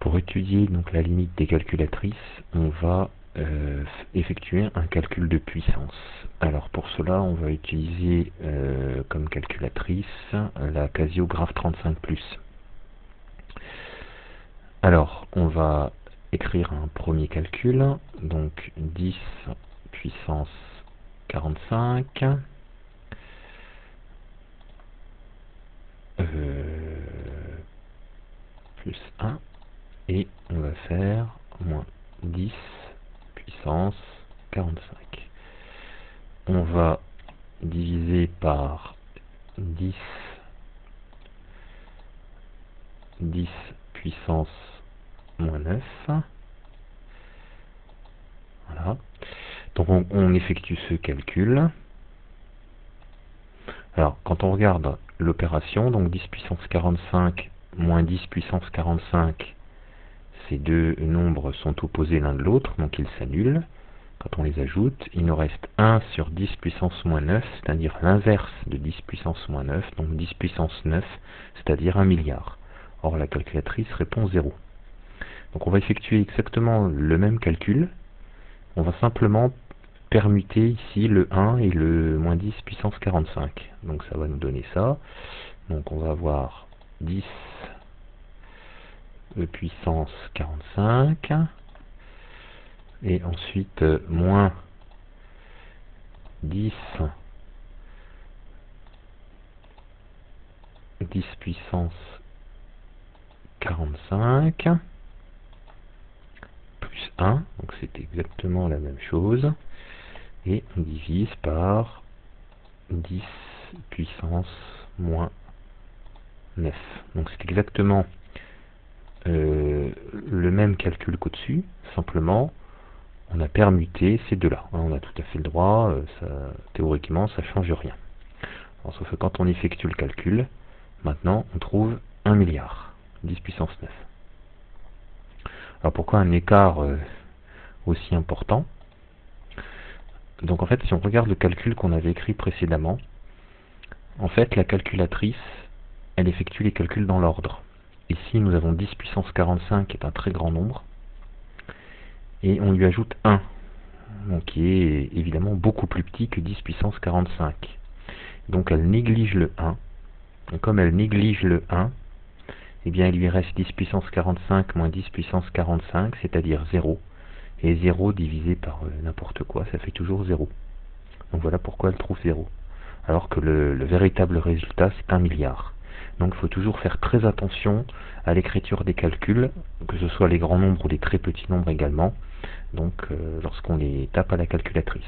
Pour étudier donc la limite des calculatrices, on va effectuer un calcul de puissance. Alors pour cela, on va utiliser comme calculatrice la Casio Graph 35+. Alors, on va écrire un premier calcul, donc 10 puissance 45 plus 1, et on va faire moins 10 puissance 45. On va diviser par 10 puissance moins 9. Voilà. Donc on effectue ce calcul. Alors, quand on regarde l'opération, donc 10 puissance 45 moins 10 puissance 45, ces deux nombres sont opposés l'un de l'autre, donc ils s'annulent. Quand on les ajoute, il nous reste 1 sur 10 puissance moins 9, c'est-à-dire l'inverse de 10 puissance moins 9, donc 10 puissance 9, c'est-à-dire 1 milliard. Or, la calculatrice répond 0. Donc on va effectuer exactement le même calcul. On va simplement permuter ici le 1 et le moins 10 puissance 45. Donc ça va nous donner ça. Donc on va avoir 10 puissance 45. Et ensuite moins 10 puissance 45 plus 1, donc c'est exactement la même chose, et on divise par 10 puissance moins 9. Donc c'est exactement le même calcul qu'au-dessus, simplement on a permuté ces deux-là. On a tout à fait le droit, théoriquement ça change rien. Alors, sauf que quand on effectue le calcul, maintenant on trouve 1 milliard, 10 puissance 9. Alors pourquoi un écart aussi important? Donc en fait, si on regarde le calcul qu'on avait écrit précédemment, en fait la calculatrice, elle effectue les calculs dans l'ordre. Ici nous avons 10 puissance 45 qui est un très grand nombre, et on lui ajoute 1, donc qui est évidemment beaucoup plus petit que 10 puissance 45. Donc elle néglige le 1, et comme elle néglige le 1, eh bien il lui reste 10 puissance 45 moins 10 puissance 45, c'est-à-dire 0. Et 0 divisé par n'importe quoi, ça fait toujours 0. Donc voilà pourquoi elle trouve 0. Alors que le véritable résultat, c'est 1 milliard. Donc il faut toujours faire très attention à l'écriture des calculs, que ce soit les grands nombres ou les très petits nombres également, donc lorsqu'on les tape à la calculatrice.